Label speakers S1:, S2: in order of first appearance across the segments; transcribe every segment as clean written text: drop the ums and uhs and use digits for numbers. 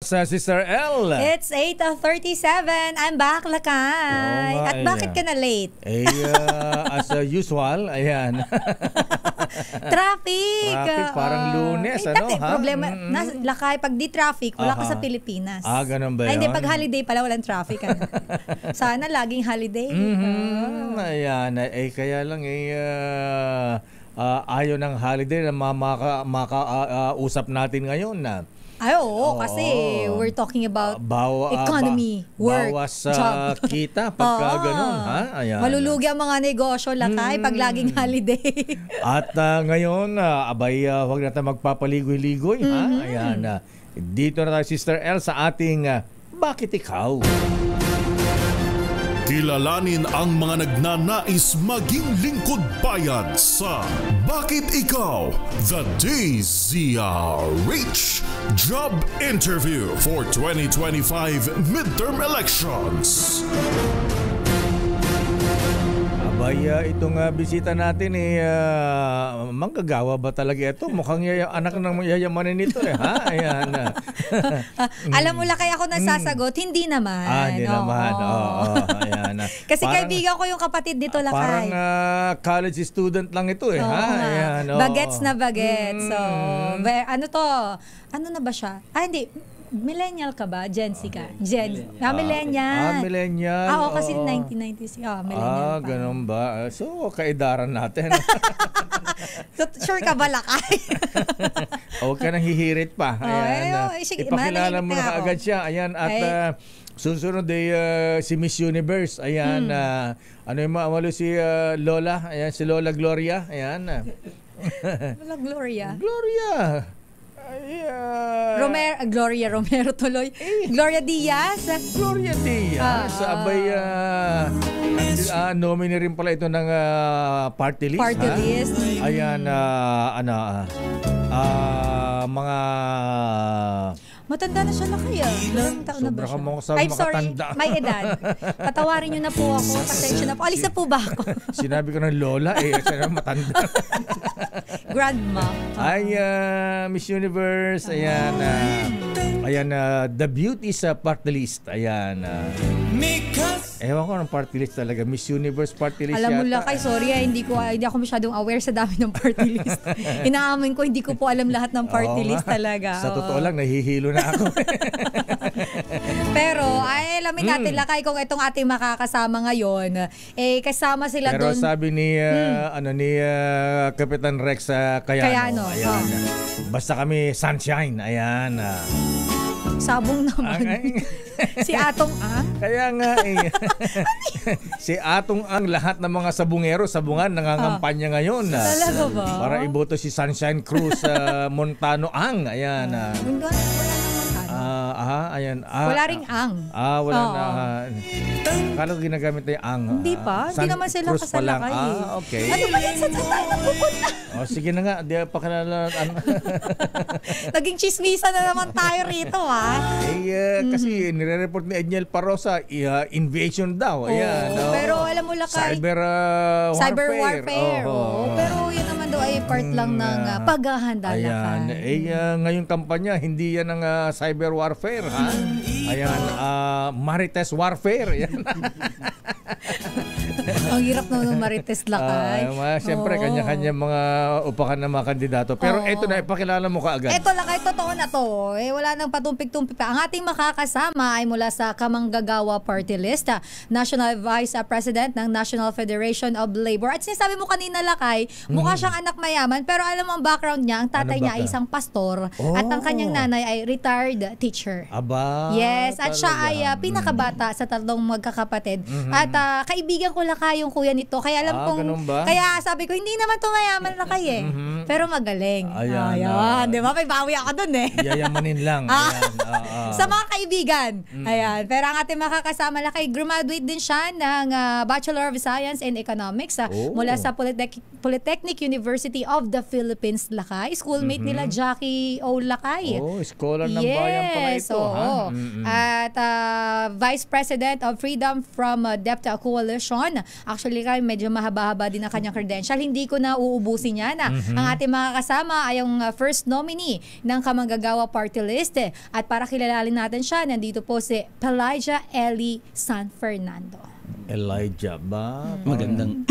S1: Sa Sister L.
S2: It's 8:37. I'm back, Lakay.
S1: Oo nga,
S2: At bakit ka na late?
S1: As usual, ayan.
S2: Traffic.
S1: Parang Lunes,
S2: dati, problema, Lakay, pag di traffic, wala ka sa Pilipinas.
S1: Ganun ba yun?
S2: Ay, hindi, pag holiday pala, walang traffic. Sana laging holiday.
S1: Ayan, kaya lang ayaw ng holiday na makausap natin ngayon na.
S2: Ay, oo, kasi we're talking about economy, work,
S1: bawas
S2: job.
S1: Kita pagka ganun, ha? Ayan.
S2: Malulugi ang mga negosyo, Lakay, pag laging holiday.
S1: At ngayon, huwag natin magpapaligoy-ligoy, ha? Ayan, dito na tayo, Sister L, sa ating Bakit Ikaw?
S3: Kilalanin ang mga nagnanais maging lingkod bayan sa Bakit Ikaw? The DZRH Job Interview for 2025 Midterm Elections.
S1: Itong bisita natin manggagawa ba talaga ito? Mukhang anak ng yayamanin nito ha? Ayan.
S2: Alam mo lang kaya ako nasasagot, hindi naman.
S1: Hindi naman. Ayan.
S2: Kasi kaibigan ko yung kapatid dito, Lakay.
S1: Parang college student lang ito ha? Ayan.
S2: Bagets na bagets. So, ano to? Ano na ba siya? Hindi. Millennial ka ba? Gen Z ka? Millennial.
S1: Millennial.
S2: Oo, kasi 1996. Millennial pa.
S1: Ganun ba? So, kaidaran natin.
S2: Sure ka ba, Lakay?
S1: Huwag ka nang hihirit pa. Ayan. Ipakilala mo na kaagad siya. Ayan. At susunod si Miss Universe. Ayan. Ano yung maamalo si Lola? Ayan, si Lola Gloria. Ayan.
S2: Lola Gloria.
S1: Gloria.
S2: Gloria Romero tuloy. Gloria Diaz.
S1: Gloria Diaz. Nominee rin pala ito ng party list.
S2: Party list.
S1: Ayan, mga...
S2: Matanda na siya, Lakay. Ilang taon na ba siya?
S1: I'm sorry,
S2: may edad. Patawarin niyo na po ako. Pasensya na po. Alis na po ba ako?
S1: Sinabi ko ng Lola, siya na matanda.
S2: Grandma.
S1: Miss Universe, ayan. Ayan, the beauty sa party list. Ayan. Ewan ko ng party list talaga. Miss Universe party list.
S2: Alam mo, Lakay, sorry, hindi ako masyadong aware sa dami ng party list. Inaamin ko, hindi ko po alam lahat ng party list talaga.
S1: Sa totoo lang, nahihilo na ako.
S2: Pero, alamin natin, Lakay, kung itong ating makakasama ngayon, kasama sila doon.
S1: Pero sabi ni Kapitan Rex Cayano. Ayan. Basta kami sunshine. Ayan.
S2: Sabong naman. Si Atong Ang?
S1: Kaya nga si Atong Ang, lahat ng mga sabungan nangangampanya ngayon.
S2: Talaga ba?
S1: Para iboto si Sunshine Cruz Montano Ang. Ayan. Ayan.
S2: Wala ring ang.
S1: Wala na. Kala ko ginagamit na yung ang.
S2: Hindi pa. Hindi naman sila kasalakay.
S1: Okay.
S2: Ano ba yan? Saan tayo napupunta?
S1: Sige na nga. Di pa kanala.
S2: Naging chismisa na naman tayo rito, ha?
S1: Kasi nire-report ni Edniel Parosa, invasion daw. Ayan.
S2: Pero alam mo, Lakay.
S1: Cyber
S2: warfare. Pero yun naman daw ay part lang ng paghahanda, Lakay.
S1: Ngayong kampanya, hindi yan ang cyber warfare, ha? Ayan, Marites warfare. Ayan.
S2: Ang hirap naman ng Marites, Lakay.
S1: Siyempre, kanya-kanya mga upakan ng mga kandidato. Pero ito na, ipakilala mo kaagad.
S2: Ito, Lakay, totoo na to. Wala nang patumpik-tumpik pa. Ang ating makakasama ay mula sa Kamanggagawa Party List, National Vice President ng National Federation of Labor. At sinasabi mo kanina, Lakay, mukha siyang anak mayaman, pero alam mo ang background niya, ang tatay niya ay isang pastor at ang kanyang nanay ay retired teacher.
S1: Aba.
S2: Yes, at siya ay pinakabata sa tatlong magkakapatid. At kaibigan ko, Lakay, yung kuya nito. Kaya alam kong, kaya sabi ko, hindi naman to mayaman, Lakay pero magaling. Ayan. Di ba? May bawi ako dun
S1: Yayamanin lang. Ayan.
S2: Sa mga kaibigan. Ayan. Pero ang ating makakasama, Lakay, graduate din siya ng Bachelor of Science in Economics mula sa Polytechnic University of the Philippines, Lakay. Schoolmate nila Jackie O. Lakay.
S1: Scholar ng bayan pala ito.
S2: At Vice President of Freedom from Debt Coalition. Actually, medyo mahaba-haba din ang kanyang credential. Hindi ko na uubusin yan. Ang ating mga kasama ay yung first nominee ng Kamanggagawa Party List. At para kilalin natin siya, nandito po si Pelagia Eli San Fernando.
S1: Elijah ba?
S4: Magandang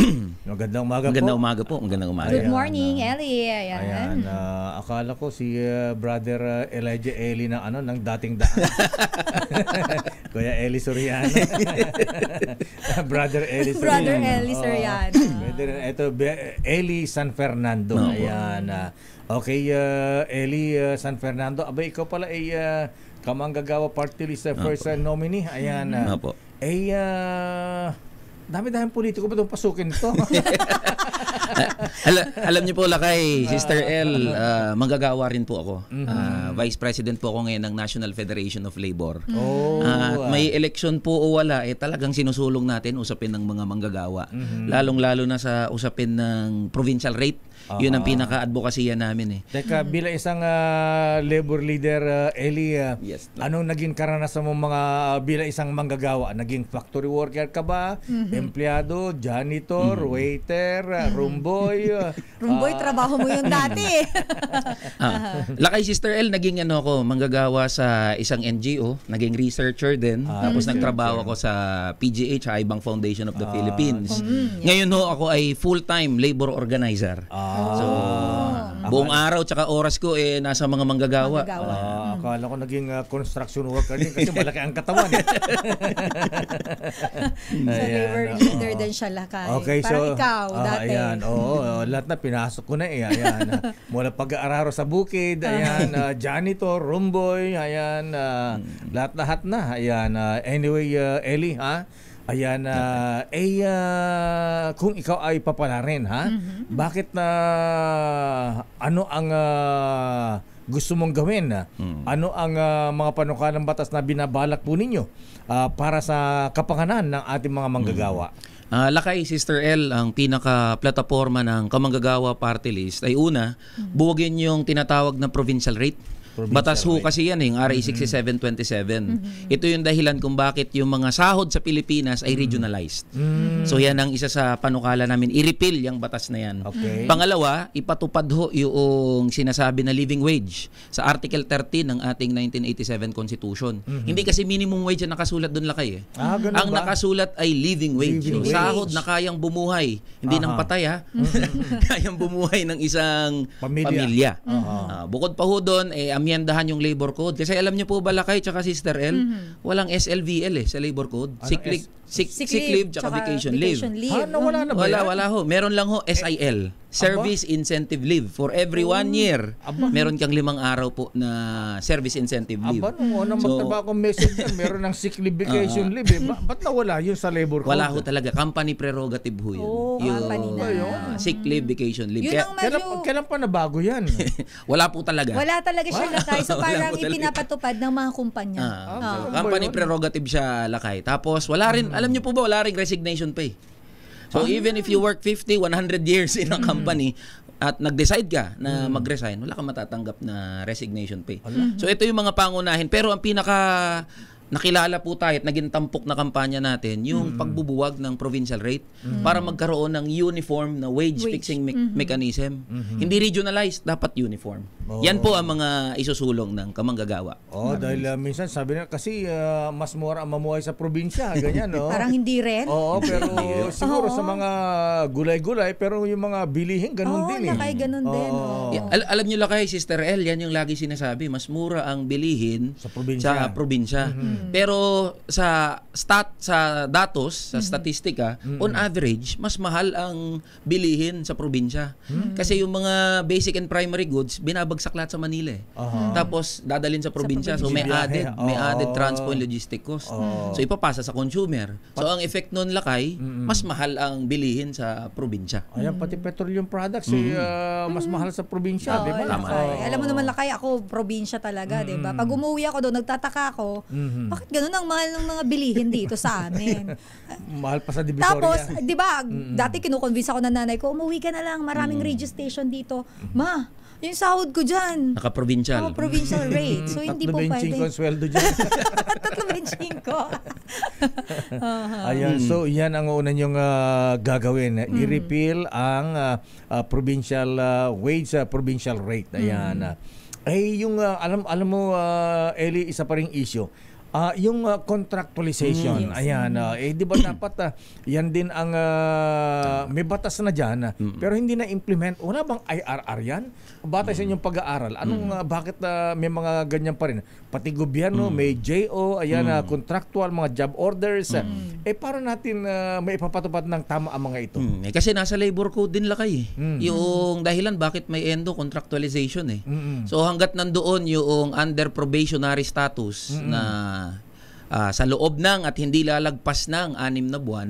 S4: umaga po. Magandang umaga.
S2: Good morning, Eli.
S1: Ayan, akala ko si Brother Elijah Eli ng dating daan. Kuya Eli Soriano. Brother Eli Soriano.
S2: Brother Eli Soriano.
S1: Ito, Eli San Fernando. Ayan. Okay, Eli San Fernando. Abay, ikaw pala ay Kamanggagawa Party List first nominee. Ayan.
S4: Opo.
S1: Dami-dami politiko ba itong pasukin ito?
S4: Alam niyo po, Lakay, Sister L, manggagawa rin po ako. Vice President po ako ngayon ng National Federation of Labor. At may election po o wala, talagang sinusulong natin usapin ng mga manggagawa. Lalong-lalo na sa usapin ng provincial rate. Yun ang pinaka-advokasya namin.
S1: Teka, bilang isang labor leader, Eli,
S4: Yes.
S1: anong naging karanasan mo bilang isang manggagawa? Naging factory worker ka ba? Empleyado, janitor, waiter, roomboy?
S2: Roomboy, trabaho mo yun dati.
S4: Lakay, Sister L, naging ako, manggagawa sa isang NGO, naging researcher din, tapos nagtrabaho ako sa PGH, Ibang Foundation of the Philippines. Ngayon ako ay full-time labor organizer. So, buong araw tsaka oras ko nasa mga manggagawa.
S1: Akala ko naging construction worker din kasi malaki ang katawan.
S2: Sa labor leader din siya, Lakay.
S1: Okay,
S2: parang ikaw dati.
S1: Ayan, lahat na pinasok ko na Ayan, mula pag-aararo sa bukid, ayan, janitor, roomboy, ayan, lahat na. Ayan, anyway, Eli, ayan, kung ikaw ay papalarin, bakit ano ang gusto mong gawin? Ano ang mga panukalang batas na binabalak po ninyo para sa kapakanan ng ating mga manggagawa?
S4: Lakay, Sister L, ang pinaka-plataforma ng Kamanggagawa Party List ay una, buwagin yung tinatawag na provincial rate. Batas ho kasi yan RA 6727. Ito yung dahilan kung bakit yung mga sahod sa Pilipinas ay regionalized. So yan ang isa sa panukala namin, i-repeal yung batas na yan.
S1: Okay.
S4: Pangalawa, ipatupad ho yung sinasabi na living wage sa Article 13 ng ating 1987 Constitution. Hindi kasi minimum wage ang nakasulat doon, Lakay. Ang nakasulat ay living wage.
S1: Living
S4: wage. Sahod na kayang bumuhay, hindi ng patay kayang bumuhay ng isang pamilya. Bukod pa ho doon, amyendahan yung labor code. Kasi alam niyo po ba, Lakay, tsaka Sister L, walang SLVL sa labor code. Sick leave tsaka vacation leave.
S1: Wala na ba yan?
S4: Wala ho. Meron lang ho SIL. Service Incentive Leave. For every 1 year, meron kang 5 araw po na Service Incentive Leave.
S1: Nung magtaba akong message na meron ng sick leave, vacation leave. Ba't nawala yun sa labor code?
S4: Wala ho talaga. Company prerogative ho yun.
S2: Company na.
S4: Sick leave, vacation leave.
S1: Kailan pa nabago yan?
S4: Wala po talaga.
S2: Wala talaga siya, Lakay. So parang ipinapatupad ng mga kumpanya.
S4: Company prerogative siya, Lakay. Tapos wala rin, alam niyo po ba, wala rin resignation pay. So even if you work 50, 100 years in a company at nag-decide ka na mag-resign, wala kang matatanggap na resignation pay. So ito yung mga pangunahin. Pero ang pinaka nakilala po tayo at naging tampok na kampanya natin yung pagbubuwag ng provincial rate para magkaroon ng uniform na wage fixing mechanism. Hindi regionalized, dapat uniform. Yan po ang mga isusulong ng Kamanggagawa.
S1: Dahil minsan sabi na kasi mas mura ang mamuhay sa probinsya, ganyan, no?
S2: Parang hindi rin.
S1: Oo, pero siguro sa mga gulay-gulay, pero yung mga bilihin ganun din.
S2: Lakay, ganun din.
S4: Alam niyo, Lakay, Sister L, yan yung lagi sinasabi, mas mura ang bilihin sa probinsya. Pero sa datos, sa statistika, on average, mas mahal ang bilihin sa probinsya. Kasi yung mga basic and primary goods, binabagsak lahat sa Manila. Tapos dadalhin sa probinsya. So may added transport and logistic cost. So ipapasa sa consumer. So ang effect nun, Lakay, mas mahal ang bilihin sa probinsya.
S1: Ayan, pati petroleum products mas mahal sa probinsya, di ba?
S2: Alam mo naman, Lakay, ako probinsya talaga, di ba? Pag umuwi ako doon, nagtataka ako, bakit ganun ang mahal ng mga bilihin dito sa amin?
S1: Mahal pa sa Divisoria.
S2: Tapos, di ba, dati kinukonvince ako ng nanay ko, umuwi ka na lang, maraming radio station dito. Ma, yung sahod ko dyan.
S4: Naka-provincial.
S2: Provincial rate. So, hindi po pwede.
S1: 3.25 ang sweldo dyan. Ayan, so yan ang una niyong gagawin. I-repeal ang provincial wage, provincial rate. Ayan. Yung alam mo, Eli, isa pa ring issue. Yung contractualization, ayan, di ba dapat yan din ang may batas na dyan, pero hindi na implement. Wala bang IRR yan? Batay sa inyong pag-aaral, bakit may mga ganyan pa rin? Pati gobyerno, may JO, ayan, contractual, mga job orders, para natin may ipapatupad ng tama ang mga ito.
S4: Kasi nasa labor code din lakay. Yung dahilan bakit may endo contractualization So hanggat nandoon yung under probationary status na sa loob ng at hindi lalagpas ng 6 na buwan,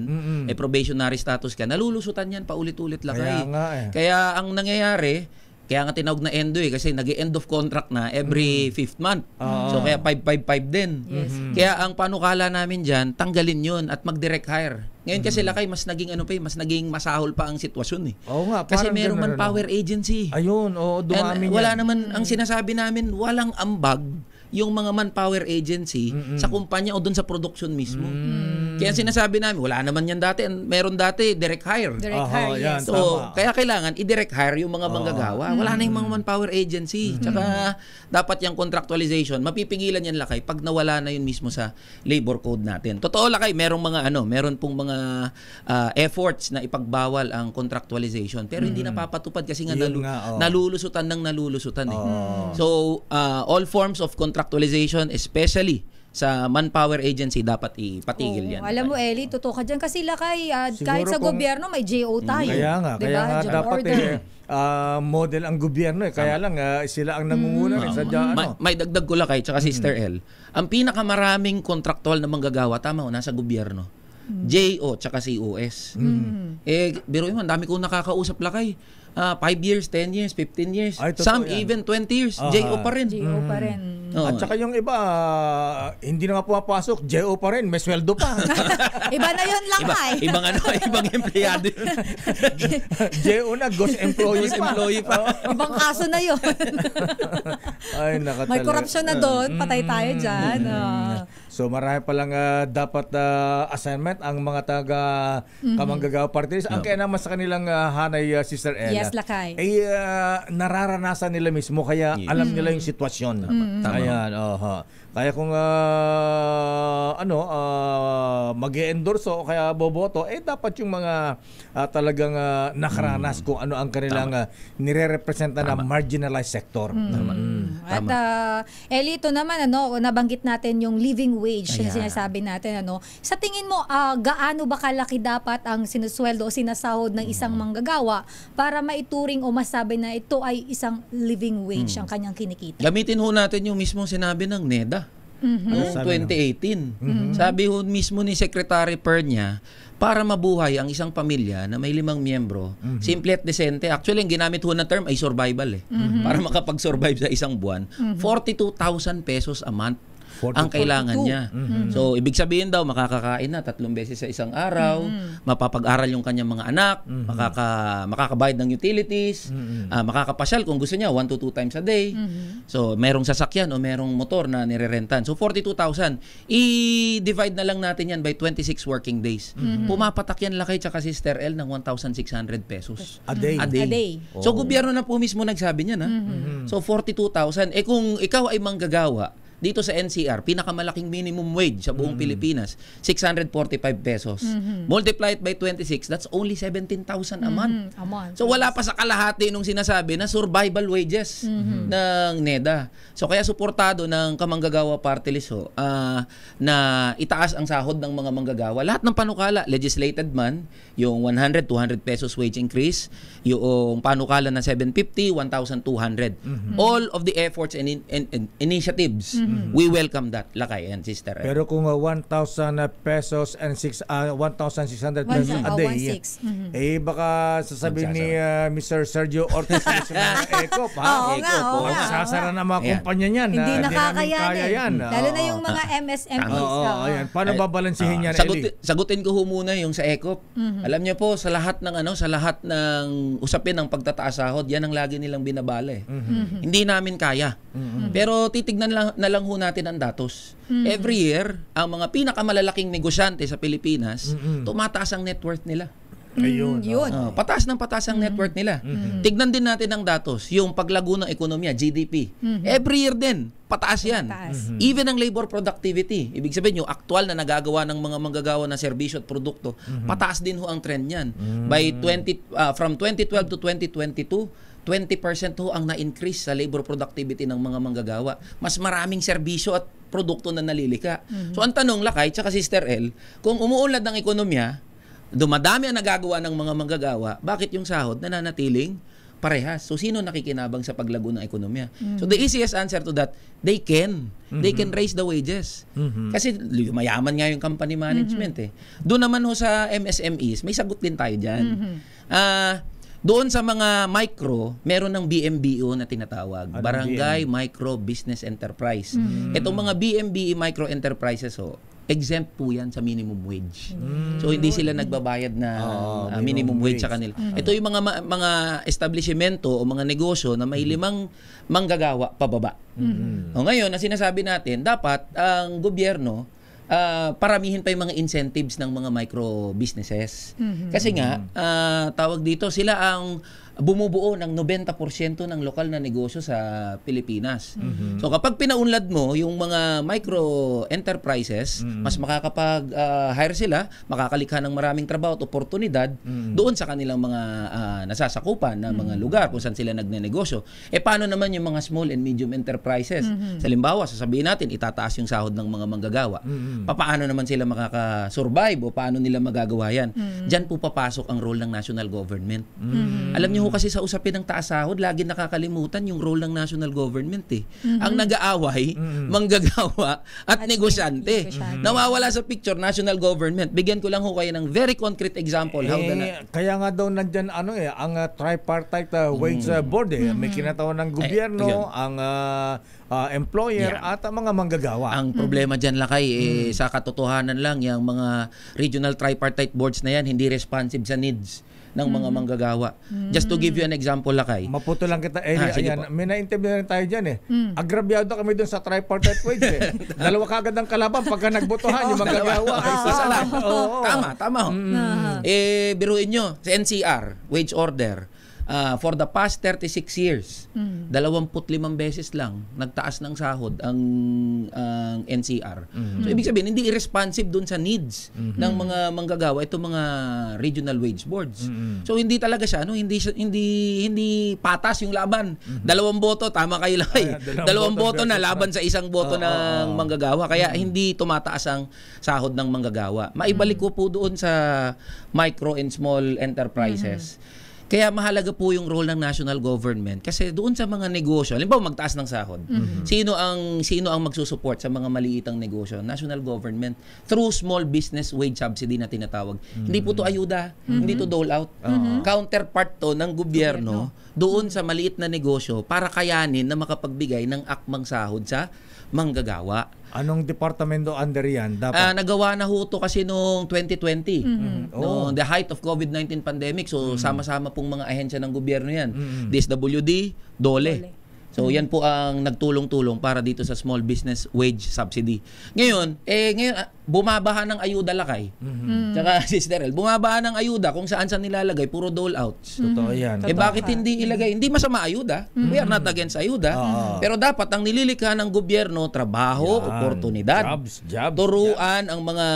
S4: probationary status ka, nalulusutan yan paulit-ulit lakay. Kaya ang nangyayari, kaya nga tinawag na endo kasi nag-end of contract na every 5th month. So kaya 555 din. Kaya ang panukala namin dyan, tanggalin yun at mag-direct hire. Ngayon kasi lakay, mas naging mas naging masahol pa ang sitwasyon kasi merong manpower agency.
S1: Ayun, dumami
S4: wala naman, ang sinasabi namin, walang ambag yung mga manpower agency sa kumpanya o doon sa production mismo. Kaya sinasabi namin, wala naman yan dati. Meron dati, direct hire.
S2: Direct hire, yes.
S4: So, kaya kailangan i-direct hire yung mga manggagawa. Wala na yung mga manpower agency. Tsaka, dapat yung contractualization, mapipigilan yan lakay pag nawala na yun mismo sa labor code natin. Totoo lakay, meron pong mga efforts na ipagbawal ang contractualization. Pero hindi napapatupad kasi nga nalulusutan So, all forms of contractualization, especially sa manpower agency, dapat ipatigil yan.
S2: Alam mo, Eli, totoo ka dyan. Kasi lakay, kahit sa gobyerno, may JO tayo.
S1: Kaya nga dapat model ang gobyerno. Kaya lang, sila ang nangunguna.
S4: May dagdag ko lakay, tsaka Sister L. Ang pinakamaraming kontraktual na manggagawa, tama o, nasa gobyerno. JO, tsaka COS. Biro yun, dami kong nakakausap lakay. 5 years, 10 years, 15 years. Some even 20 years. JO pa rin.
S1: At saka yung iba, hindi na nga pumapasok, JO pa rin, may sweldo pa.
S2: Iba na yun lang
S4: ibang empleyado.
S1: JO na, ghost employee pa.
S2: Ibang kaso na yun.
S1: Ay,
S2: may korupsyon na doon, patay tayo dyan.
S1: So marami palang dapat assignment ang mga taga kamanggagawa parties. Ang kaya naman sa kanilang hanay, Sister Ella.
S2: Yes, lakay.
S1: Nararanasan nila mismo, kaya alam nila yung sitwasyon. Ayan, kaya kung mag-e-endorse o kaya boboto, dapat yung mga talagang nakaranas kung ano ang kanilang nire-representa na marginalized sector.
S2: At Eli, ito naman, nabanggit natin yung living wage na sinasabi natin. Sa tingin mo, gaano ba kalaki dapat ang sinusweldo o sinasahod ng isang manggagawa para maituring o masabi na ito ay isang living wage ang kanyang kinikita?
S4: Gamitin ho natin yung mismong sinabi ng NEDA. Noong 2018. Sabi ho mismo ni Secretary Pernia, para mabuhay ang isang pamilya na may 5 miyembro, simple at desente. Actually, ang ginamit ho na term ay survival Para makapag-survive sa isang buwan, 42,000 pesos a month ang kailangan niya. So, ibig sabihin daw, makakakain na 3 beses sa isang araw, mapapag-aral yung kanyang mga anak, makakabayad ng utilities, makakapasyal kung gusto niya 1 to 2 times a day. So, merong sasakyan o merong motor na nirerentan. So, 42,000. I-divide na lang natin yan by 26 working days. Pumapatak yan lakay tsaka Sister L ng 1,600 pesos.
S1: A day.
S4: So, gobyerno na po mismo nagsabi niyan. So, 42,000. Kung ikaw ay manggagawa, dito sa NCR, pinakamalaking minimum wage sa buong Pilipinas, 645 pesos. Multiply it by 26, that's only 17,000 a month. So wala pa sa kalahati nung sinasabi na survival wages ng NEDA. So kaya suportado ng Kamanggagawa Party List na itaas ang sahod ng mga manggagawa. Lahat ng panukala, legislated man, yung 100, 200 pesos wage increase, yung panukala na 750, 1,200. All of the efforts and initiatives, we welcome that, lakay and Sister.
S1: Pero kung 1,000 pesos and 1,600 pesos a day, baka sasabihin ni Mr. Sergio Ortiz ng ECOP, sasara na mga kumpanya niyan.
S2: Hindi nakakayan. Lalo na yung mga MSMEs.
S1: Paano babalansihin yan, Eli?
S4: Sagutin ko muna yung sa ECOP. Alam niyo po, sa lahat ng usapin ng pagtataas sahod, yan ang lagi nilang binabala. Hindi namin kaya. Pero titignan na lang lang ho natin ang datos. Every year, ang mga pinakamalalaking negosyante sa Pilipinas, tumataas ang net worth nila.
S1: Ayun.
S2: Yun.
S4: Pataas ng pataas ang net worth nila. Tignan din natin ang datos, yung paglago ng ekonomiya, GDP. Every year din, pataas yan. Even ang labor productivity, ibig sabihin yung aktual na nagagawa ng mga manggagawa na serbisyo at produkto, pataas din ho ang trend yan. From 2012 to 2022, 20% ho ang na-increase sa labor productivity ng mga manggagawa. Mas maraming serbisyo at produkto na nalilika. So ang tanong, Lakay, tsaka Sister El, kung umuunlad ng ekonomiya, dumadami ang nagagawa ng mga manggagawa, bakit yung sahod nananatiling parehas? So sino nakikinabang sa paglago ng ekonomiya? So the easiest answer to that, they can raise the wages. Kasi mayaman nga yung company management Doon naman ho sa MSMEs, may sagot din tayo dyan. Doon sa mga micro, meron ng BMBO na tinatawag, Barangay Micro Business Enterprise. Itong mga BMBE micro enterprises exempt po yan sa minimum wage. So hindi sila nagbabayad na minimum wage sa kanila. Ito yung mga establishmento o mga negosyo na may 5 manggagawa pababa. Ngayon, na sinasabi natin, dapat ang gobyerno paramihin pa yung mga incentives ng mga micro businesses. Kasi nga, tawag dito, sila ang bumubuo ng 90% ng lokal na negosyo sa Pilipinas. So kapag pinaunlad mo yung mga micro enterprises, mas makakapag-hire sila, makakalikha ng maraming trabaho at oportunidad doon sa kanilang mga nasasakupan na mga lugar kung saan sila nagnenegosyo. Paano naman yung mga small and medium enterprises? Sa halimbawa, sasabihin natin, itataas yung sahod ng mga manggagawa. Paano naman sila makakasurvive o paano nila magagawa yan? Diyan po papasok ang role ng national government. Alam niyo kasi sa usapin ng taas sahod, lagi nakakalimutan yung role ng national government Ang nag-aaway, manggagawa at negosyante. Nawawala sa picture, national government. Bigyan ko lang ho kayo ng very concrete example.
S1: Kaya nga daw nandyan ang tripartite wage board may kinatawan ng gobyerno, ang employer at ang mga manggagawa.
S4: Ang problema dyan, Lakay, sa katotohanan lang, yung mga regional tripartite boards na yan, hindi responsive sa needs ng mga manggagawa. Just to give you an example, Lakay.
S1: Maputo lang kita. May na-interview na tayo dyan Agrabyado kami doon sa tripartite wage Dalawa kagad ang kalaban pagka nagbotohan yung manggagawa.
S4: Tama. Biruin nyo, sa NCR, wage order, for the past 36 years, 25 beses lang nagtaas ng sahod ang NCR. So ibig sabihin hindi irresponsive dun sa needs ng mga manggagawa itong mga regional wage boards. So hindi talaga siya hindi patas yung laban. 2 boto tama kayo lang. 2 boto na laban sa 1 boto ng manggagawa kaya hindi tumataas ang sahod ng manggagawa. Maibalik ko po doon sa micro and small enterprises. Kaya mahalaga po yung role ng national government kasi doon sa mga negosyo, halimbawa magtaas ng sahod. Sino ang magsusupport sa mga maliitang negosyo? National government through small business wage subsidy na tinatawag. Hindi po to ayuda, hindi to dole out. Counterpart to ng gobyerno doon sa maliit na negosyo para kayanin na makapagbigay ng akmang sahod sa manggagawa.
S1: Anong departamento under yan? Dapat?
S4: Nagawa na ho to kasi noong 2020. The height of COVID-19 pandemic. So, sama-sama pong mga ahensya ng gobyerno yan. DSWD, DOLE. So, yan po ang nagtulong-tulong para dito sa small business wage subsidy. Ngayon, bumabaha ng ayuda, Lakay. Tsaka, Sister El, bumabaha ng ayuda kung saan nilalagay, puro dole outs.
S1: Totoo yan.
S4: Bakit hindi ilagay? Hindi masama ayuda. We are not against ayuda. Pero dapat ang nililikha ng gobyerno, trabaho, oportunidad.
S1: Jobs.
S4: Turuan ang mga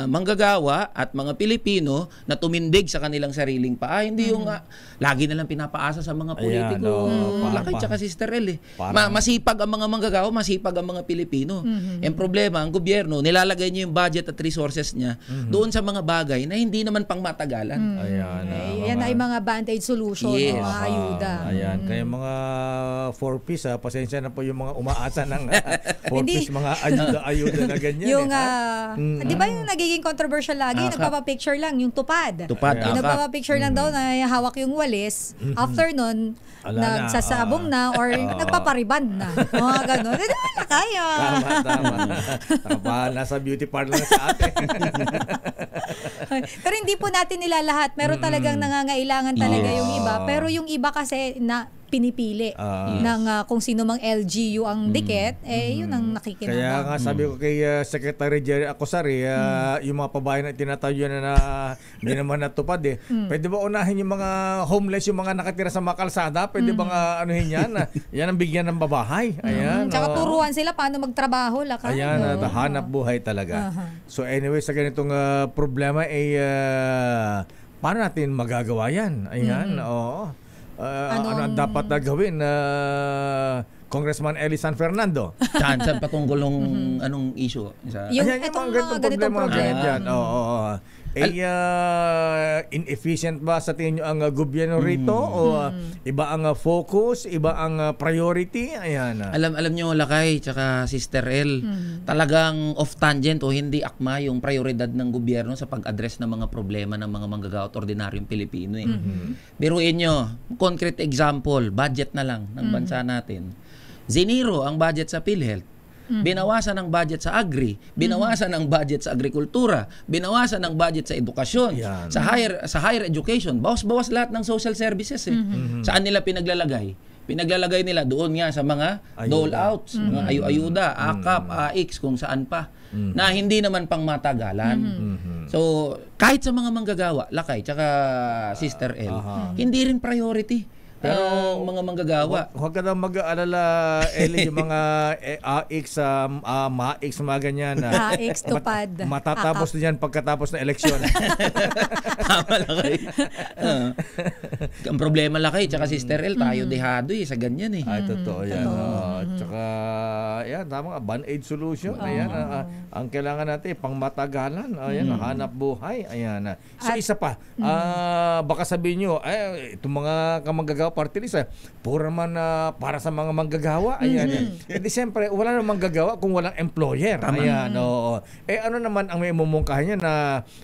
S4: manggagawa at mga Pilipino na tumindig sa kanilang sariling paa. Hindi yung lagi na lang pinapaasa sa mga politiko. Lakay tsaka Sister El masipag ang mga manggagawa, masipag ang mga Pilipino. Ang problema, ang gobyerno, nilalagay niya yung budget at resources niya doon sa mga bagay na hindi naman pang matagalan.
S2: Yan ay mga band-aid solution, mga ayuda.
S1: Kaya mga 4-piece, pasensya na po yung mga umaasa ng 4-piece, mga ayuda na ganyan.
S2: Yung, di ba yung nagiging controversial lagi, nagpapapicture lang, yung tupad. Yung nagpapapicture lang daw na hawak yung walis. After nun, nagsasabong na or nagpapariband na. Mga ganun. Kaya.
S1: Tama. Nasa beauty parlor sa atin.
S2: Pero hindi po natin nilalahat. Meron talagang nangangailangan talaga yung iba. Pero yung iba kasi na pinipili ng kung sino mang LGU ang dikit, yun ang nakikinabang.
S1: Kaya nga sabi ko kay Secretary Jerry Acosari, yung mga pabahay na tinatayo na hindi naman natupad pwede ba unahin yung mga homeless, yung mga nakatira sa mga kalsada, pwede bang anuhin yan? Yan ang bigyan ng babahay. Ayan.
S2: Tsaka turuan sila paano magtrabaho, lakay.
S1: Ayan, hanap buhay talaga. So anyway, sa ganitong problema paano natin magagawa yan? Ayan, oo. Ano ang dapat na gawin Congressman Eli San Fernando?
S4: Saan patungkol ng anong issue?
S2: Yung
S1: mga ganitong problema. Oo. Inefficient ba sa tingin nyo ang gobyerno rito? O iba ang focus? Iba ang priority? Ayan.
S4: Alam nyo, Lakay, tsaka Sister El, talagang off-tangent o hindi akma yung prioridad ng gobyerno sa pag-address ng mga problema ng mga manggagawa at ordinaryong Pilipino. Biruin nyo, concrete example, budget na lang ng bansa natin. Ziniro ang budget sa PhilHealth. Binawasan ang budget sa agri, binawasan ang budget sa agrikultura, binawasan ang budget sa edukasyon, sa higher education, bawas-bawas lahat ng social services. Saan nila pinaglalagay? Pinaglalagay nila doon nga sa mga dole-outs, mga ayuda, AKAP, AIX, kung saan pa, na hindi naman pang matagalan. So, kahit sa mga manggagawa, Lakay, tsaka Sister El, hindi rin priority. Pero mga manggagawa.
S1: Huwag ka daw mag-aalala, Eli, yung mga AX, MAX, mga ganyan.
S2: AX, tupad.
S1: Matatapos na yan pagkatapos ng eleksyon.
S4: Tama, Lakay. Ang problema, Lakay, tsaka Sister El, tayo dehado sa ganyan .
S1: Ay, totoo yan. Tsaka, yan, tama nga, band-aid solution. Ayan, ang kailangan natin, pangmatagalan. Ayan, hanap buhay. Ayan. So, isa pa, baka sabihin nyo, itong mga kamanggagawa party list, pura man para sa mga manggagawa. Ayan. Di siyempre, wala namang manggagawa kung walang employer.
S4: Tama.
S1: Ayan. Ano naman ang may mumungkahin niya na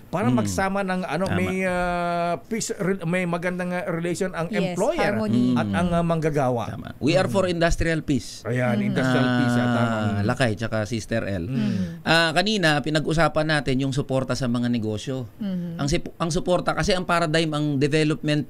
S1: para magsama ng may peace, may magandang relation ang employer at ang manggagawa.
S4: Tama. We are for industrial peace.
S1: Ayan, industrial peace.
S4: Lakay, tsaka Sister El. Kanina, pinag-usapan natin yung suporta sa mga negosyo. Ang suporta, kasi ang paradigm, ang development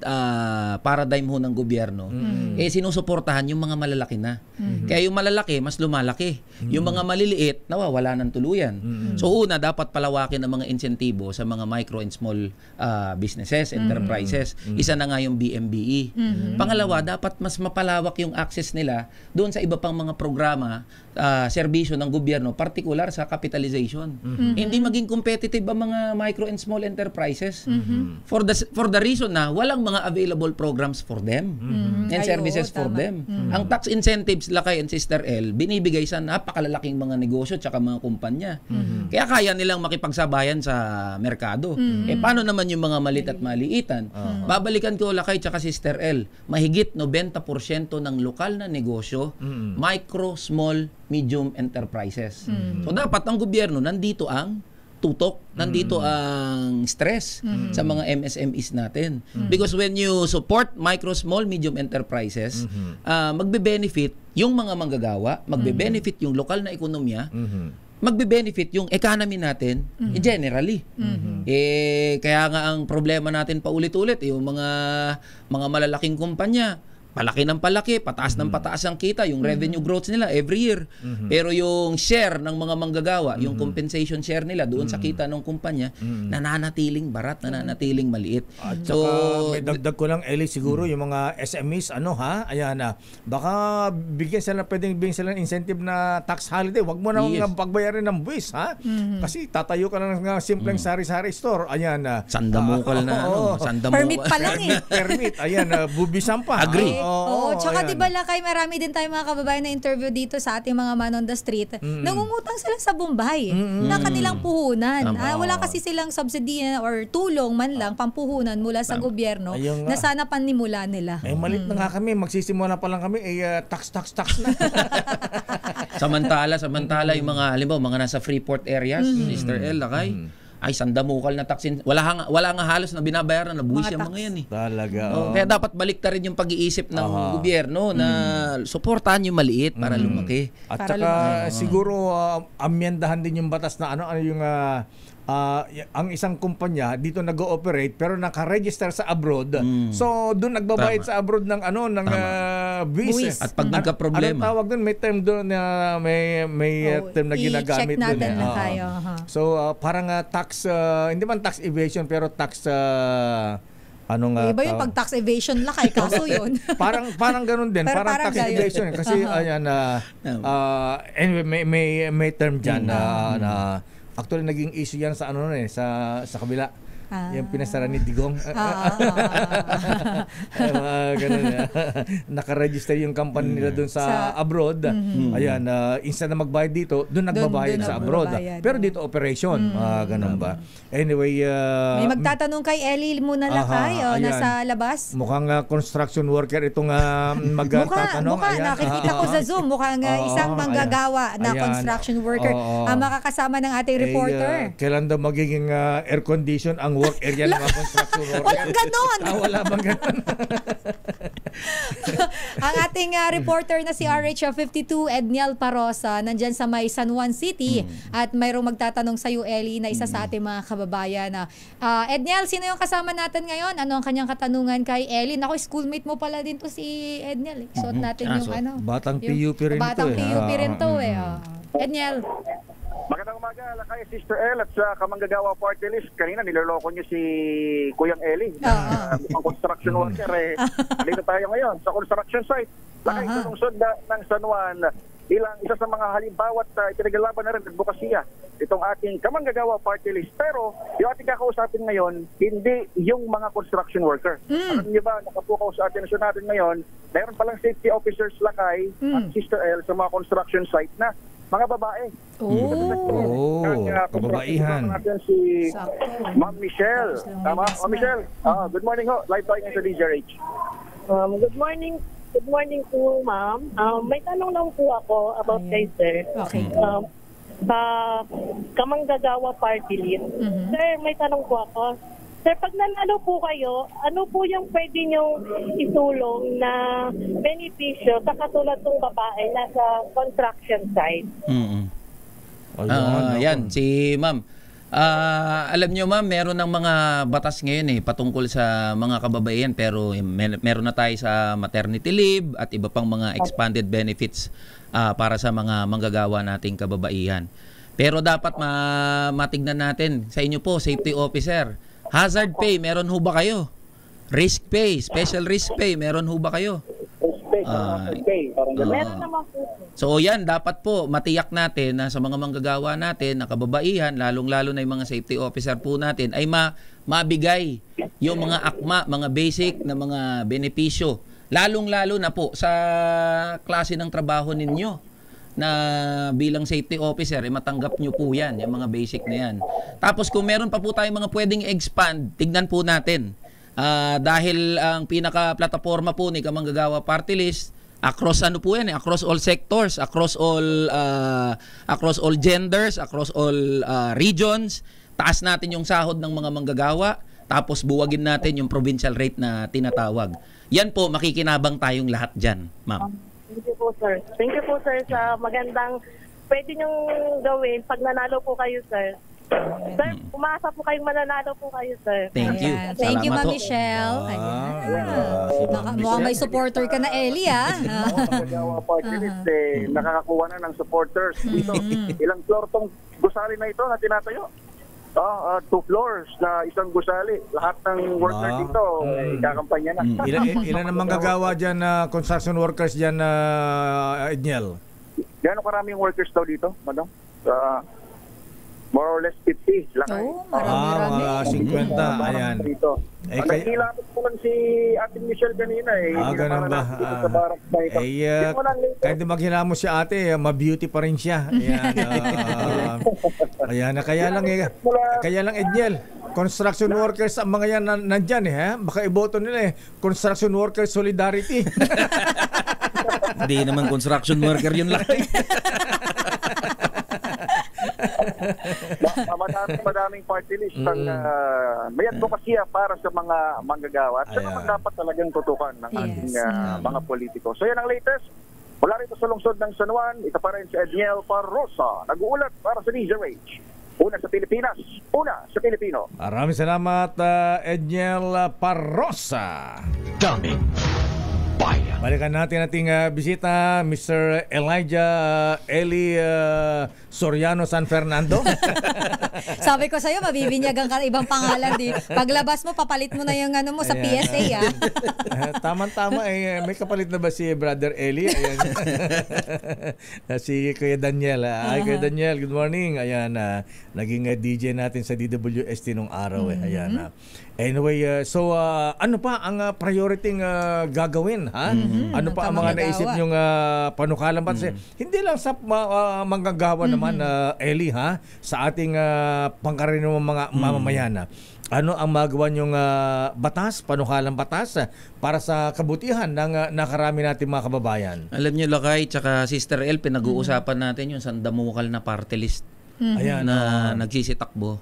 S4: paradigm ho ng gobyerno, sinusuportahan yung mga malalaki na. Kaya yung malalaki, mas lumalaki. Yung mga maliliit, nawawala ng tuluyan. So una, dapat palawakin ang mga insentibo sa mga micro and small businesses, enterprises. Isa na nga yung BMBE. Pangalawa, dapat mas mapalawak yung access nila doon sa iba pang mga programa, serbisyo ng gobyerno, particular sa capitalization. Hindi maging competitive ang mga micro and small enterprises for the reason na walang mga available programs for them and services for them. Ang tax incentives, Lakay and Sister El, binibigay sa napakalalaking mga negosyo at mga kumpanya. Kaya kaya nilang makipagsabayan sa merkado. Paano naman yung mga malit at maliitan? Babalikan ko, Lakay at Sister El, mahigit 90% ng lokal na negosyo, micro, small, medium enterprises. So dapat ang gobyerno, nandito ang tutok, nandito ang stress sa mga MSMEs natin. Because when you support micro, small, medium enterprises, magbe-benefit yung mga manggagawa, magbe-benefit yung lokal na ekonomiya, magbe-benefit yung economy natin generally. Kaya nga ang problema natin paulit-ulit, yung mga malalaking kumpanya, palaki ng palaki, pataas ng pataas ang kita, yung revenue growth nila every year. Pero yung share ng mga manggagawa, yung compensation share nila doon sa kita ng kumpanya, nananatiling barat, nananatiling maliit.
S1: At may dagdag ko lang, Eli, siguro yung mga SMEs, ayan na, baka pwedeng bigyan sila ng incentive na tax holiday. Huwag mo na pagbayarin ng buwis, ha? Kasi tatayo ka na ng simpleng sari-sari store. Ayan na.
S4: Sandamukal na, sandamukal.
S2: Permit pa lang
S1: Permit, ayan, bubisan pa.
S4: Agree.
S2: Tsaka diba, Lakay, marami din tayong mga kababayan na interview dito sa ating mga man on the street. Nangungutang sila sa Bombay na kanilang puhunan. Wala kasi silang subsidy or tulong man lang, pampuhunan mula sa gobyerno na sana panimula nila.
S1: Malit na nga kami, magsisimula pa lang kami, tax na.
S4: Samantala yung mga, halimbawa, mga nasa Freeport areas, Sister El, Lakay, ay sandamukal na taksin. Wala nga halos na binabayaran na buwis yung mga yan .
S1: Talaga.
S4: Kaya dapat balik ta rin yung pag-iisip ng gobyerno na suportahan yung maliit para lumaki.
S1: At saka siguro amyendahan din yung batas na ano yung ang isang kumpanya dito nag-ooperate pero naka-register sa abroad. So doon nagbabayad sa abroad ng
S2: buwis.
S4: At pag nagka-problema.
S1: Anong tawag doon? May term doon na term na ginagamit doon.
S2: I-check natin na tayo.
S1: So parang tax, hindi man tax evasion pero tax
S2: iba yung pag tax evasion lakay, kaso yun.
S1: parang ganun din, parang tax evasion kasi ayan anyway may term diyan na actually naging issue yan sa sa kabila. Yung pinasara ni Digong. Ganun. Naka-register yung company nila doon sa abroad. Ayan, instead na magbayad dito, doon nagbabayad sa abroad. Pero dito operation. Ganun ba? Anyway,
S2: may magtatanong kay Ellie muna lakay, nasa labas.
S1: Mukhang construction worker itong magtatanong.
S2: Mukha, nakikita ko sa Zoom, mukhang isang manggagawa na construction worker ang makakasama ng ating reporter.
S1: Kailan daw magiging air condition ang work area ng mga construction worker?
S2: Walang ganon!
S1: Wala bang ganon?
S2: Ang ating reporter na si RH52 Edniel Parosa nandyan sa may San Juan City at mayroong magtatanong sa iyo, Ellie, na isa sa ating mga kababayan. Edniel, sino yung kasama natin ngayon? Ano ang kanyang katanungan kay Ellie? Naku, schoolmate mo pala din to si Edniel. Suot natin yung
S1: Batang PUP rin to.
S2: Batang PUP rin to Edniel.
S5: Magandang umaga, lakay Sister El at sa Kamanggagawa Party List. Kanina niloloko niyo si Kuyang Eli na mukhang construction worker. Dito tayo ngayon sa construction site. Lakay sa lungsod ng San Juan, ilang isa sa mga halimbawa at ipinaglalaban na rin advokasya itong ating Kamanggagawa Party List. Pero yung ating kakausapin ngayon, hindi yung mga construction worker. Alam niyo ba, nakapukaw sa ating natin ngayon, mayroon palang safety officers lakay at Sister El sa mga construction site na mga babae.
S1: Kababaihan.
S5: Natin si Ma'am Michelle. Tama? Ma'am Michelle, good morning ho. Live tayo sa DZRH.
S6: Good morning. Good morning po, ma'am. May tanong lang po ako about kay sir.
S2: Okay.
S6: Sa Kamanggagawa Party List. Sir, may tanong po ako. Sir, pag nanalo po kayo, ano po yung pwede niyong itulong na benepisyo sa katulad ng babae nasa construction site?
S4: Yan, si ma'am. Alam nyo ma'am, meron ng mga batas ngayon patungkol sa mga kababaihan, pero meron na tayo sa maternity leave at iba pang mga expanded benefits para sa mga manggagawa nating kababaihan. Pero dapat matignan natin sa inyo po, safety officer. Hazard pay, meron ho ba kayo? Risk pay, special risk pay, meron ho ba kayo?
S6: Meron naman po.
S4: So yan, dapat po matiyak natin na sa mga manggagawa natin na kababaihan, lalong-lalo na yung mga safety officer po natin, ay mabigay yung mga akma, mga basic na mga benepisyo. Lalong-lalo na po sa klase ng trabaho ninyo na bilang safety officer, matanggap nyo po yan, yung mga basic na yan. Tapos kung meron pa po tayong mga pwedeng expand, tignan po natin. Dahil ang pinaka-plataforma po ni Kamanggagawa Party List, across po yan, across all sectors, across all genders, across all regions. Taas natin yung sahod ng mga manggagawa, tapos buwagin natin yung provincial rate na tinatawag. Yan po, makikinabang tayong lahat dyan, ma'am.
S6: Thank you po, sir. Thank you po, sir, sa magandang pwede niyong gawin pag nanalo po kayo, sir. Sir, umasa po kayong mananalo po kayo, sir.
S4: Thank you.
S2: Thank you,
S4: Salamat
S2: Ma'am
S4: po.
S2: Michelle. Mukhang may supporter ka na, Ellie,
S5: Kamanggagawa Party List, nakakakuha na ng supporters dito. Ilang floor tong gusali na ito na tinatayo? 2 floors na isang gusali. Lahat ng worker dito kakampanya na.
S1: Ilan ang manggagawa dyan na construction workers dyan na Edniel?
S5: Gano'ng karaming workers daw dito, madam? More or less 50. Lakay.
S2: Marami.
S1: 50. Ayan.
S5: Nagkilapit po lang si Ating Michelle kanina
S1: ganun ba? Kahit maghilamos si ate, ma-beauty pa rin siya. Ayan. Kaya lang Edniel, construction workers ang mga yan nandyan baka iboto nila construction workers solidarity.
S4: Hindi naman construction worker yun lang.
S5: Madaming party list may advokasya para sa mga manggagawa at naman dapat talagang tutukan ng ating mga politiko. So yan ang latest mula rito sa lungsod ng San Juan. Ito pa rin si Edniel Parosa, nag-uulat para sa DZRH. Una sa Pilipinas, una sa Pilipino.
S1: Maraming salamat, Edniel Parosa.
S3: Daming bayan.
S1: Balikan natin ating bisita, Mr. Elijah Eli Soriano San Fernando.
S2: Sabi ko sa'yo, mabibinyagan ka ibang pangalan. Paglabas mo, papalit mo na yung ano mo sa PSA.
S1: Tama-tama. May kapalit na ba si Brother Eli? Ayan. Si Kuya Daniel. Kuya Daniel, good morning. Ayan, naging DJ natin sa DWST nung araw. Ayan. Anyway, so ano pa ang priority gagawin? Ha? Ano pa ang mga naisip nyong panukalan? Hindi lang sa manggagawa naman, Eli, ha? Sa ating pangkaraniwang mga mamamayan. Ano ang magawa nyong batas, panukalang batas para sa kabutihan ng nakarami natin mga kababayan?
S4: Alam niyo, Lakay, tsaka Sister El, pinag-uusapan natin yung sandamukal na party list.
S1: Ayan,
S4: na nagsisitakbo.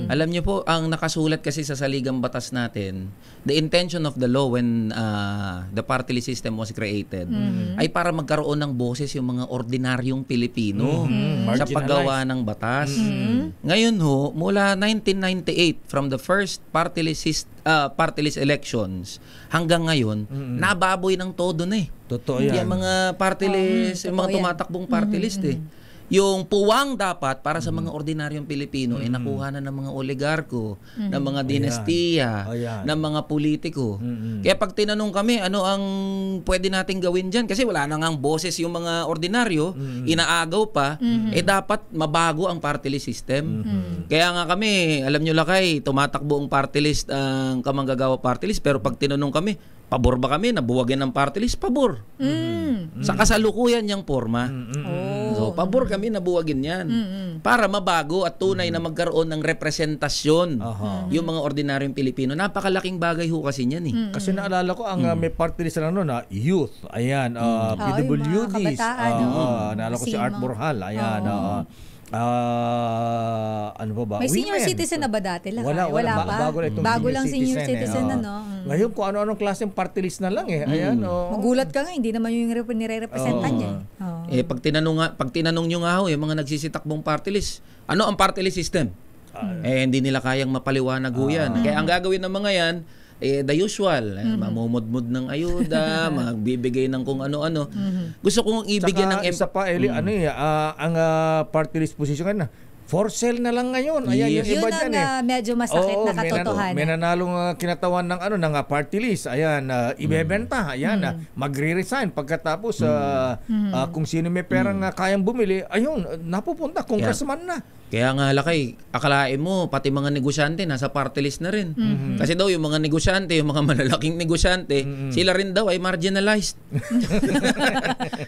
S4: Alam niyo po, ang nakasulat kasi sa saligang batas natin, the intention of the law when the party list system was created ay para magkaroon ng boses yung mga ordinaryong Pilipino sa paggawa ng batas. Ngayon ho, mula 1998, from the first party list elections hanggang ngayon, nababoy ng todo na eh.
S1: Totoo yan.
S4: Yung mga party list, yung mga tumatakbong party list eh. Yung puwang dapat para sa mga ordinaryong Pilipino ay nakuha na ng mga oligarko, ng mga dinastiya, ng mga politiko. Kaya pag tinanong kami, ano ang pwede nating gawin dyan? Kasi wala na ngang boses yung mga ordinaryo, inaagaw pa, dapat mabago ang party list system. Kaya nga kami, alam nyo Lakay, tumatakbo ang party list, ang Kamanggagawa party list, pero pag tinanong kami, pabor ba kami na buwagin ng party list? Pabor. Sa kasalukuyan niyang forma. So, pabor kami na buwagin yan. Para mabago at tunay na magkaroon ng representasyon yung mga ordinaryong Pilipino. Napakalaking bagay ho kasi niyan eh.
S1: Kasi naalala ko, ang may party list na noon, youth. Ayan, PWDs. Naalala ko si Art Borjal. Ayan, ano pa ba?
S2: May senior citizen na ba dati?
S1: Wala pa.
S2: Bago lang senior citizen na, no?
S1: Ngayon, kung ano-anong klaseng party list na lang eh. Ayan,
S2: magulat ka nga, hindi naman yung nire-representan niya.
S4: Pag tinanong nyo nga ho, yung mga nagsisitakbong party list, ano ang party list system? Hindi nila kayang mapaliwanag ho yan. Kaya ang gagawin ng mga yan, the usual, mamumudmud ng ayuda, magbibigay ng kung ano-ano. Gusto kong ibigyan ng
S1: isa pa, Eli, ang party list position na for sale na lang ngayon. Ayan, yung iba dyan
S2: medyo masakit na katotohanan.
S1: May nanalong kinatawan ng party list. Ayan, ibebenta. Ayan, magre-resign pagkatapos kung sino may perang kayang bumili, ayun, napupunta congressman na.
S4: Kaya nga Lakay, akalain mo, pati mga negosyante nasa party list na rin. Kasi daw yung mga negosyante, yung mga malalaking negosyante, sila rin daw ay marginalized.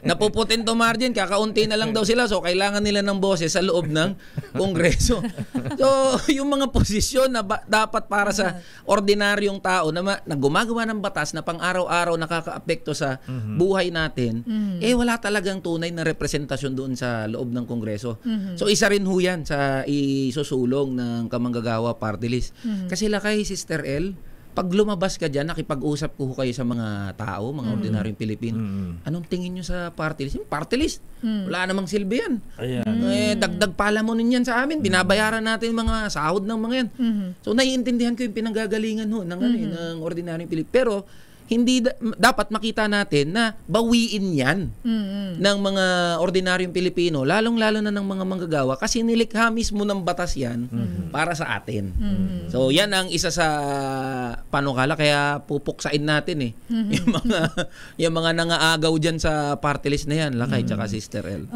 S4: Napuputin to margin, kakaunti na lang daw sila. So kailangan nila ng boses sa loob ng Kongreso. So yung mga posisyon na dapat para sa ordinaryong tao na gumagawa ng batas na pang-araw-araw nakakaapekto sa buhay natin, wala talagang tunay na representasyon doon sa loob ng Kongreso. So isa rin ho yan sa isusulong ng Kamanggagawa party list. Kasi Lakay, Sister El, pag lumabas ka dyan, nakipag-usap ko kayo sa mga tao, mga ordinaryong Pilipino, anong tingin nyo sa party list? Yung party list, wala namang silbi yan. Dagdag pala mo ninyan sa amin, binabayaran natin mga sahod ng mga yan. So naiintindihan ko yung pinanggagalingan ho ng ordinaryong Pilipino. Pero hindi dapat makita natin na bawiin yan ng mga ordinaryong Pilipino, lalong-lalo na ng mga manggagawa kasi nilikha mismo ng batas yan para sa atin. So yan ang isa sa panukala, kaya pupuksain natin yung mga nangaagaw dyan sa party list na yan, Lakay tsaka Sister El.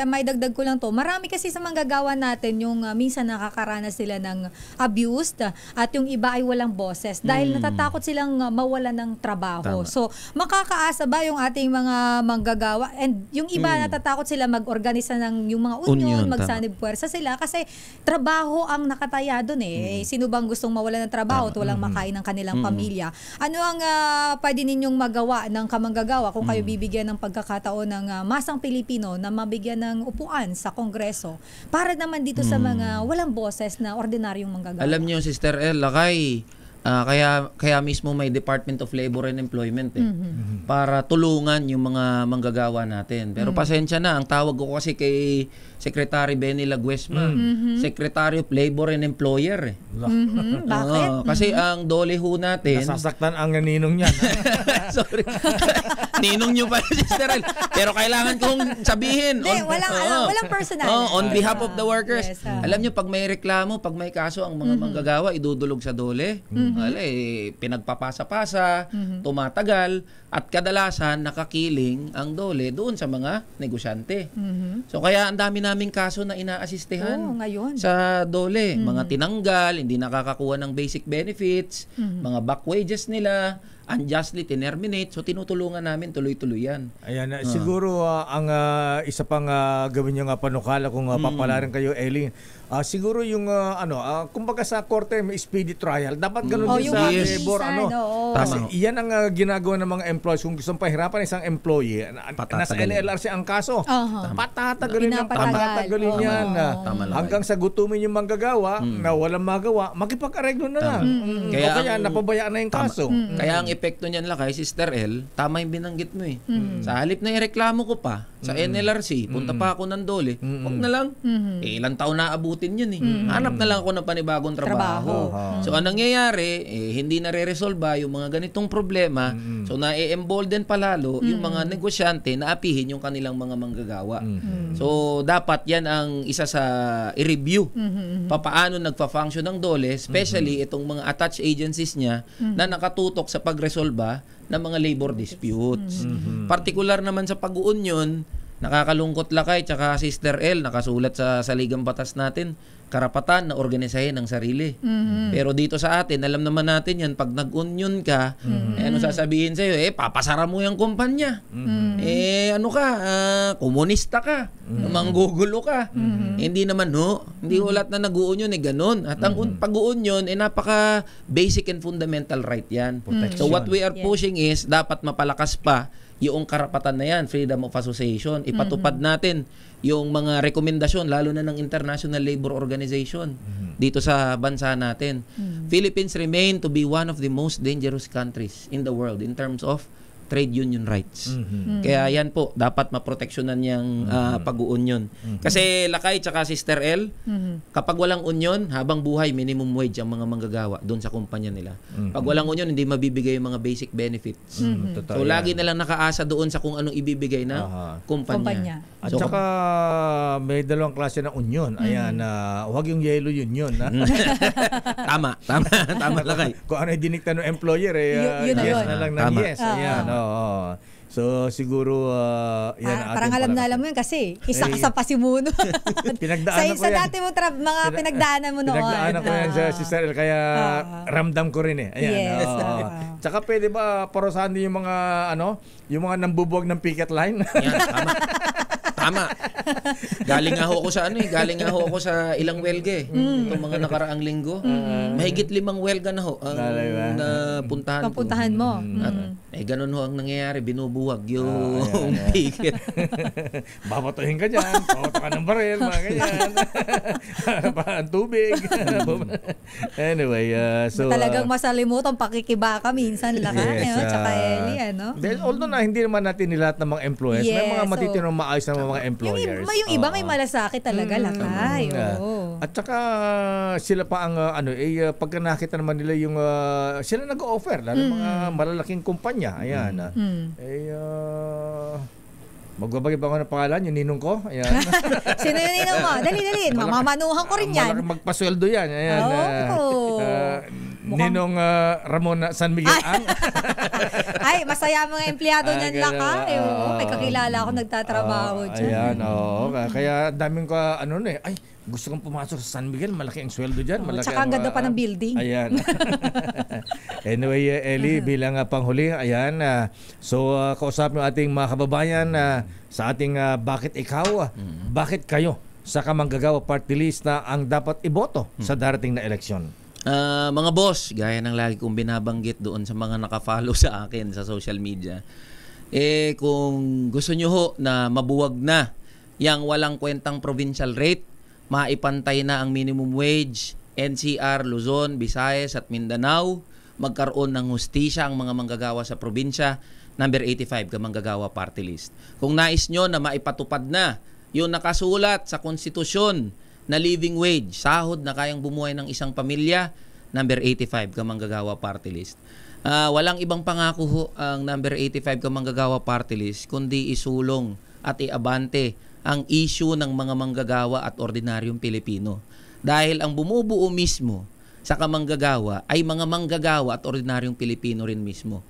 S2: May dagdag ko lang to. Marami kasi sa manggagawa natin yung minsan nakakaranas sila ng abused at yung iba ay walang boses dahil natatakot silang mawala ng trabaho.
S4: Tama.
S2: So, makakaasa ba yung ating mga manggagawa? And yung iba natatakot sila mag-organisa ng yung mga union, magsanib puwersa sila kasi trabaho ang nakataya doon eh. Sino bang gustong mawala ng trabaho at walang makain ng kanilang pamilya? Ano ang pwede ninyong magawa ng kamanggagawa kung kayo bibigyan ng pagkakataon ng masang Pilipino na mabigyan ng upuan sa Kongreso para naman dito sa mga walang boses na ordinaryong manggagawa?
S4: Alam niyo, Sister El, Lakay, Kaya mismo may Department of Labor and Employment para tulungan yung mga manggagawa natin. Pero pasensya na, ang tawag ko kasi kay Secretary Benny Laguesma, Secretary of Labor and Employer.
S2: Bakit?
S4: Kasi ang DOLE ho natin...
S1: Nasasaktan ang ninong niyan.
S4: Sorry. Ninong nyo pa, Sister El. Pero kailangan kong sabihin.
S2: Hindi, walang personal.
S4: On behalf of the workers.
S2: Yes,
S4: Alam nyo, pag may reklamo, pag may kaso, ang mga manggagawa, idudulog sa DOLE. Pinagpapasa-pasa, tumatagal, at kadalasan nakakiling ang DOLE doon sa mga negosyante. So kaya ang dami naming kaso na inaasistehan sa DOLE. Mga tinanggal, hindi nakakakuha ng basic benefits, mga back wages nila, unjustly terminate. So tinutulungan namin tuloy-tuloy yan.
S1: Ayan, siguro ang isa pang gawin niyo nga panukala kung papalaran kayo, Ellie. Siguro yung kumbaga sa korte may speedy trial. Dapat ganun din sa labor Kasi iyan ang ginagawa ng mga employees kung gusto pahirapan isang employee. Nasa LLRC ang kaso. Patatagalin yan. Hanggang sa gutumin yung manggagawa na walang magawa, makipag-areglo na lang. Kaya napabayaan na yung kaso.
S4: Kaya ang epekto niyan lakay, Sister El, tama yung binanggit mo eh. Sa halip na ireklamo ko pa sa NLRC, punta pa ako ng DOLE, huwag na lang. Ilang taon na abutin yun eh. Hanap na lang ako ng panibagong trabaho. So anong nangyayari, hindi nare-resolve yung mga ganitong problema. So na-embolden palalo yung mga negosyante na apihin yung kanilang mga manggagawa. So dapat yan ang isa sa i-review. Papaano nagpa-function ng DOLE, especially itong mga attached agencies niya na nakatutok sa pagresolba ng mga labor disputes. Partikular naman sa pag-uunyon, nakakalungkot lakay, tsaka Sister El, nakasulat sa saligang batas natin, karapatan na organisahin ang sarili. Pero dito sa atin, alam naman natin yan, pag nag-union ka, ano sasabihin sa'yo? Papasara mo yung kumpanya. Komunista ka. Manggugulo ka. Hindi naman, hindi ulat na nag-union, ganun. At ang pag-union, napaka basic and fundamental right yan. So what we are pushing is, dapat mapalakas pa yung karapatan na yan, freedom of association. Ipatupad natin yung mga rekomendasyon, lalo na ng International Labor Organization dito sa bansa natin. Philippines remain to be one of the most dangerous countries in the world in terms of trade union rights. Kaya yan po, dapat maproteksyonan yung pag-uunyon. Kasi lakay tsaka Sister El, kapag walang union, habang buhay, minimum wage ang mga manggagawa doon sa kumpanya nila. Pag walang union, hindi mabibigay yung mga basic benefits. So lagi nilang nakaasa doon sa kung anong ibibigay na kumpanya.
S1: At saka may dalawang klase ng union. Ayan, huwag yung yellow union.
S4: Tama lakay.
S1: Kung ano yung dinikta ng employer, yes na lang ng yes. Ayan, So siguro yan
S2: parang alam na mo yun kasi isa ka sa pasimuno.
S1: Pinagdaanan ko yan.
S2: Sa dati mo mga pinagdaanan mo noon.
S1: Pinagdaanan ko yan sa Sister El, kaya ramdam ko rin eh. Ayan.
S2: Yes.
S1: Tsaka pwede ba parusahan din yung mga yung mga nambubuwag ng picket line?
S4: Yan, tama. Galing nga ako sa ilang welga itong mga nakaraang linggo. Mahigit 5 welga na na puntahan
S2: mo.
S4: At ganun ang nangyayari, binubuwag yung picket.
S1: Babatuhin ka dyan, babata ka ng baril, mga ganyan. Parang tubig. Anyway, so
S2: talagang masalimutan pakikibaka minsan lang tsaka Eli,
S1: although na hindi naman natin nilahat ng mga employers, may mga matitinong maayos na mga employers.
S2: Yung iba may malasakit talaga lakay.
S1: At saka sila pa ang pagka nakita naman nila yung sila nag-offer lalo mga malalaking kumpanya. Ayan. Magbabagay ba ako ng pangalan? Yung ninong ko? Ayan.
S2: Sino yung ninong mo? Dali. Mamanuhan ko rin yan.
S1: Magpasweldo yan. Ayan. Ninong Ramon San Miguel Ang.
S2: Ay, masaya mga empleyado niyan lakay. May kakilala ako nagtatrabaho dyan.
S1: Ayan. Kaya daming ko ay gusto kong pumasok sa San Miguel, malaki ang sweldo dyan.
S2: Tsaka ang ganda pa ng building.
S1: Ayan. Anyway, Ellie, bilang panghuli, ayan. So, kausap yung ating mga kababayan sa ating Bakit Ikaw? Bakit kayo sa Kamanggagawa Party List na ang dapat iboto sa darating na eleksyon?
S4: Mga boss, gaya ng lagi kong binabanggit doon sa mga nakafollow sa akin sa social media, kung gusto nyo na mabuwag na yang walang kwentang provincial rate, maipantay na ang minimum wage, NCR, Luzon, Visayas at Mindanao, magkaroon ng hustisya ang mga manggagawa sa probinsya. Number 85, Kamanggagawa Party List. Kung nais nyo na maipatupad na yung nakasulat sa konstitusyon na living wage, sahod na kayang bumuhay ng isang pamilya, number 85, Kamanggagawa Party List. Walang ibang pangako ho ang number 85 Kamanggagawa Party List kundi isulong at iabante ang issue ng mga manggagawa at ordinaryong Pilipino. Dahil ang bumubuo mismo sa kamanggagawa ay mga manggagawa at ordinaryong Pilipino rin mismo.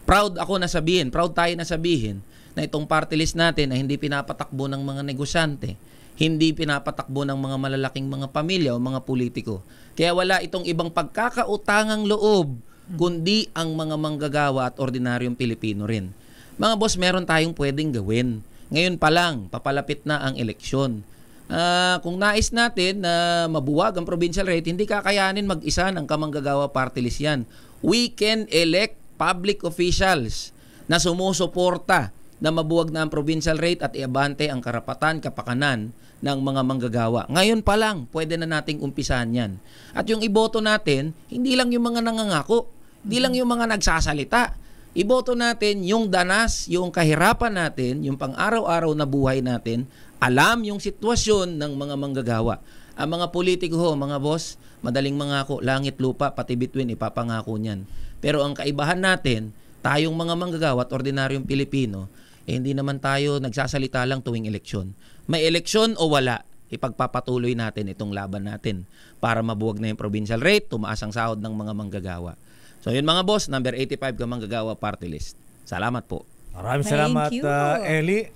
S4: Proud tayo na sabihin na itong party list natin ay hindi pinapatakbo ng mga negosyante, hindi pinapatakbo ng mga malalaking mga pamilya o mga politiko. Kaya wala itong ibang pagkakautangang loob, kundi ang mga manggagawa at ordinaryong Pilipino rin. Mga boss, meron tayong pwedeng gawin. Ngayon pa lang, papalapit na ang eleksyon. Kung nais natin na mabuwag ang provincial rate, hindi kakayanin mag-isa ng Kamanggagawa Party List yan. We can elect public officials na sumusuporta na mabuwag na ang provincial rate at iabante ang karapatan, kapakanan ng mga manggagawa. Ngayon pa lang, pwede na nating umpisahan yan. At yung iboto natin, hindi lang yung mga nangangako, hindi lang yung mga nagsasalita. Iboto natin yung danas, yung kahirapan natin, yung pang-araw-araw na buhay natin, alam yung sitwasyon ng mga manggagawa. Ang mga politiko ho, mga boss, madaling mangako, langit lupa, pati bituin, ipapangako niyan. Pero ang kaibahan natin, tayong mga manggagawa at ordinaryong Pilipino, hindi naman tayo nagsasalita lang tuwing eleksyon. May eleksyon o wala, ipagpapatuloy natin itong laban natin para mabuwag na yung provincial rate, tumaas ang sahod ng mga manggagawa. So yun mga boss, number 85 Kamanggagawa Party List. Salamat po.
S1: Maraming salamat,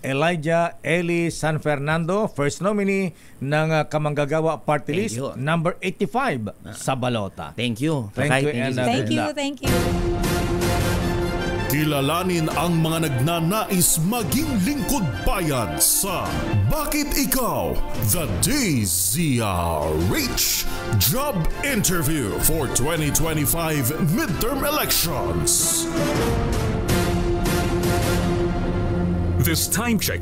S1: Elijah Eli San Fernando, first nominee ng Kamanggagawa Party List, number 85 sa balota.
S4: Thank you.
S1: Thank
S2: you.
S3: Kilalanin ang mga nagnanais maging lingkod bayan sa Bakit Ikaw? The DZRH Job Interview for 2025 Midterm Elections. This time check